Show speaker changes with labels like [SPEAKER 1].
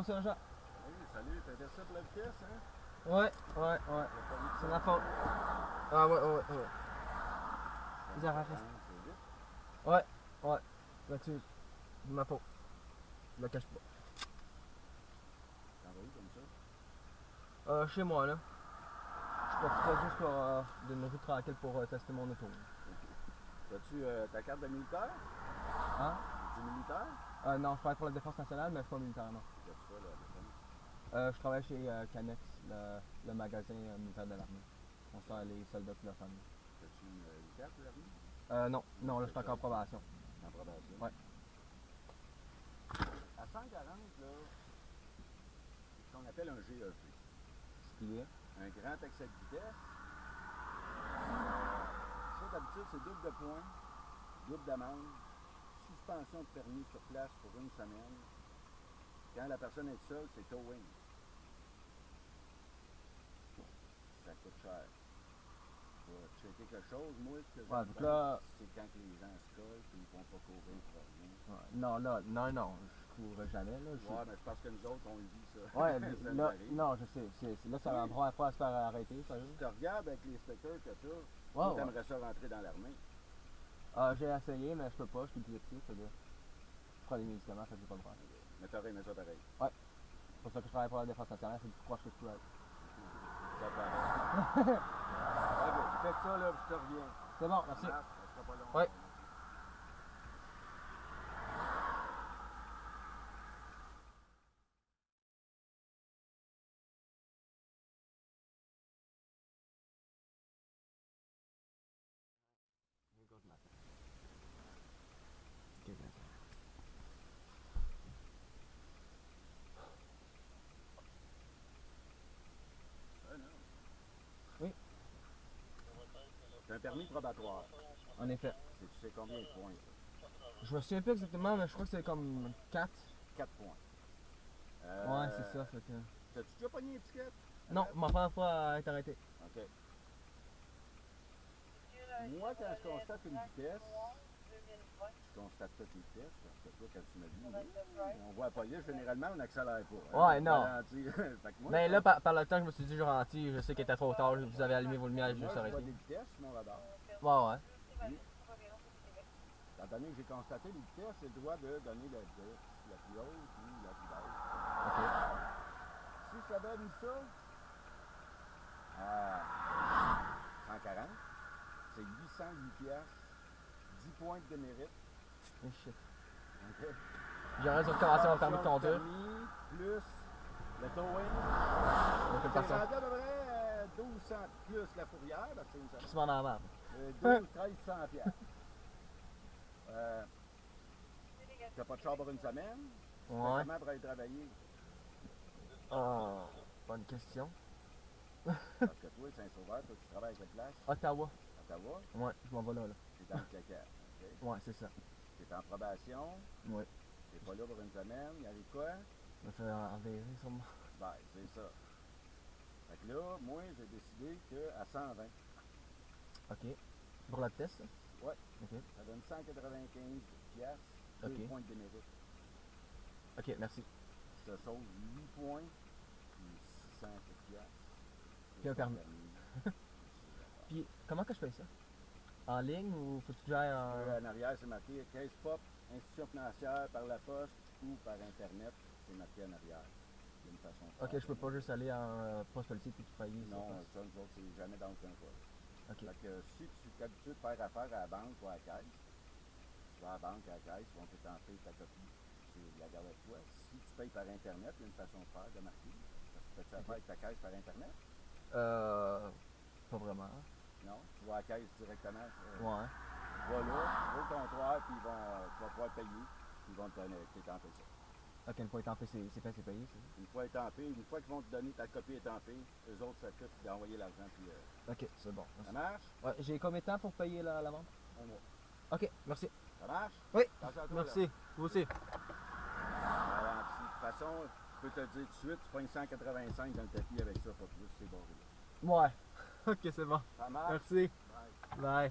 [SPEAKER 1] monsieur Jean.
[SPEAKER 2] Oui, salut, t'étais ça pour la vitesse, hein?
[SPEAKER 1] Ouais. C'est ma faute. Ah ouais. Ils arrachent.
[SPEAKER 2] C'est vite.
[SPEAKER 1] Ouais. Là-dessus, c'est ma faute. Je le cache pas.
[SPEAKER 2] T'en vas où comme ça?
[SPEAKER 1] Chez moi, là. Je profitais juste pour d'une rue tranquille pour tester mon auto.
[SPEAKER 2] T'as-tu ta carte de militaire?
[SPEAKER 1] Hein?
[SPEAKER 2] Es-tu militaire?
[SPEAKER 1] Non, je travaille pour la Défense nationale, mais je suis pas militaire, non.
[SPEAKER 2] Qu'est-ce que tu fais là, défense?
[SPEAKER 1] Je travaille chez Canex, le magasin militaire de l'armée. On sert les soldats et leurs familles.
[SPEAKER 2] T'as-tu une carte de l'armée?
[SPEAKER 1] Non, là, je suis encore en probation.
[SPEAKER 2] En probation?
[SPEAKER 1] Ouais.
[SPEAKER 2] À 140, là, c'est ce qu'on appelle un GEP.
[SPEAKER 1] Ce qui est.
[SPEAKER 2] Un grand excès de vitesse. Ça, d'habitude, c'est double de points, double d'amende, suspension de permis sur place pour une semaine. Quand la personne est seule, c'est towing. Ça coûte cher. Je vais checker quelque chose. Moi, ce que
[SPEAKER 1] Ouais, donc là-
[SPEAKER 2] c'est quand les gens se collent et ils ne vont pas courir pour rien.
[SPEAKER 1] Ouais. Non, je courrais jamais, là.
[SPEAKER 2] Ouais, mais c'est parce que nous autres, on le vit, ça.
[SPEAKER 1] Ouais,
[SPEAKER 2] Ça nous
[SPEAKER 1] là,
[SPEAKER 2] arrive.
[SPEAKER 1] non, je sais. Là, ça va me prendre à se faire arrêter, ça.
[SPEAKER 2] Tu te regardes avec les stickers que tu as.
[SPEAKER 1] Ouais.
[SPEAKER 2] Tu aimerais ça rentrer dans l'armée.
[SPEAKER 1] J'ai essayé, mais je peux pas, je suis épileptique, c'est-à-dire. Je prends des médicaments, ça, j'ai pas le faire.
[SPEAKER 2] Mais t'aurais aimé ça pareil.
[SPEAKER 1] C'est pour ça que je travaille pour la Défense nationale, c'est le plus proche que je peux être.
[SPEAKER 2] Ça paraît. Ok, fais ça là, puis je te reviens.
[SPEAKER 1] C'est bon, merci.
[SPEAKER 2] Ça marche, ça sera pas long.
[SPEAKER 1] Ouais. Oui.
[SPEAKER 2] C'est un permis probatoire.
[SPEAKER 1] En effet.
[SPEAKER 2] Tu sais combien de points, ça?
[SPEAKER 1] Je me souviens plus exactement, mais je crois que c'est comme 4.
[SPEAKER 2] 4 points.
[SPEAKER 1] Ouais, c'est ça, fait que...
[SPEAKER 2] T'as-tu déjà pogné une étiquette?
[SPEAKER 1] Non, ma première fois à être arrêté.
[SPEAKER 2] Ok. Moi, quand je constate une vitesse, je constate toutes les vitesses, parce que toi, quand tu me dis, on voit la police, généralement, on n'accélère pas.
[SPEAKER 1] Ouais,
[SPEAKER 2] On
[SPEAKER 1] non.
[SPEAKER 2] ralentit. Fait que moi,
[SPEAKER 1] Mais là, par le temps, je me suis dit, je ralentis, je sais qu'il était trop tard, vous avez allumé vos lumières et je me
[SPEAKER 2] moi,
[SPEAKER 1] suis
[SPEAKER 2] je vois
[SPEAKER 1] arrêté.
[SPEAKER 2] des vitesses sur mon radar.
[SPEAKER 1] Ouais.
[SPEAKER 2] Étant donné que j'ai constaté les vitesses, j'ai le droit de donner la vitesse la plus haute ou la plus basse.
[SPEAKER 1] Ok.
[SPEAKER 2] Si je t'avais mis ça à 140, c'est 808 piastres, 10 points de démérite.
[SPEAKER 1] Oh shit.
[SPEAKER 2] OK?
[SPEAKER 1] J'aurais dû recommencer mon permis de conduire.
[SPEAKER 2] Permis plus le towing.
[SPEAKER 1] Donc,
[SPEAKER 2] C'est
[SPEAKER 1] personne.
[SPEAKER 2] rendu à peu près 1200 plus la fourrière, parce que c'est une
[SPEAKER 1] Qui se
[SPEAKER 2] semaine.
[SPEAKER 1] m'en en marre.
[SPEAKER 2] 1300 piastres. T'as pas de char pour une semaine?
[SPEAKER 1] Ouais.
[SPEAKER 2] Comment pour aller travailler?
[SPEAKER 1] Bonne question.
[SPEAKER 2] Parce que toi, Saint-Sauveur, toi, tu travailles à quelle place?
[SPEAKER 1] Ottawa.
[SPEAKER 2] Ottawa?
[SPEAKER 1] Ouais, je m'en vais là.
[SPEAKER 2] T'es dans le caca. OK?
[SPEAKER 1] Ouais, c'est ça.
[SPEAKER 2] T'es en probation.
[SPEAKER 1] Ouais.
[SPEAKER 2] T'es pas là pour une semaine. Il arrive quoi?
[SPEAKER 1] Je me fais enverrer sûrement.
[SPEAKER 2] Ben, c'est ça. Fait que là, moi, j'ai décidé qu'à 120,
[SPEAKER 1] Ok. Pour la vitesse, ça?
[SPEAKER 2] ouais,
[SPEAKER 1] Ok.
[SPEAKER 2] ça donne 195 piastres, 2
[SPEAKER 1] Ok.
[SPEAKER 2] points de démérite.
[SPEAKER 1] Ok, merci.
[SPEAKER 2] Je te sauve 8 points, puis 600 piastres.
[SPEAKER 1] Puis un permis. Puis, comment que je fais ça? En ligne ou faut que tu ailles en...
[SPEAKER 2] En arrière, c'est marqué Caisse Pop, institution financière, par la poste ou par Internet. C'est marqué en arrière. Il y a une façon de
[SPEAKER 1] Ok,
[SPEAKER 2] faire.
[SPEAKER 1] je peux pas juste aller en poste policier puis payer ça.
[SPEAKER 2] Non, ça, nous autres, c'est jamais dans aucun poste.
[SPEAKER 1] Ok.
[SPEAKER 2] Fait que si tu t'habitues de faire affaire à la banque ou à la caisse, tu vas à la banque, à la caisse, ils vont t'étamper ta copie. Tu la gardes avec toi. Si tu payes par Internet, il y a une façon de faire, de marquer. Parce que fais-tu affaire avec ta caisse par Internet?
[SPEAKER 1] Pas vraiment.
[SPEAKER 2] Non? Tu vas à la caisse directement.
[SPEAKER 1] Ouais.
[SPEAKER 2] Tu vas là, au comptoir, puis tu vas pouvoir payer. Ils vont t'étamper ça.
[SPEAKER 1] Ok, une fois étampé, c'est fait, c'est payé, c'est
[SPEAKER 2] Une fois étampé, une fois qu'ils vont te donner ta copie étampée, eux autres s'occupent d'envoyer l'argent. Puis,
[SPEAKER 1] ok, c'est bon.
[SPEAKER 2] ça
[SPEAKER 1] Merci.
[SPEAKER 2] marche?
[SPEAKER 1] Ouais, j'ai combien de temps pour payer l'amende?
[SPEAKER 2] Un mois.
[SPEAKER 1] Ok, merci.
[SPEAKER 2] Ça marche?
[SPEAKER 1] Oui,
[SPEAKER 2] Attention à toi,
[SPEAKER 1] merci. Vous aussi.
[SPEAKER 2] Là. De toute façon, je peux te le dire tout de suite, tu pognes 185 dans le tapis avec ça, pas plus, c'est bon.
[SPEAKER 1] Ouais. Ok, c'est bon.
[SPEAKER 2] Ça marche?
[SPEAKER 1] Merci.
[SPEAKER 2] Bye.
[SPEAKER 1] Bye.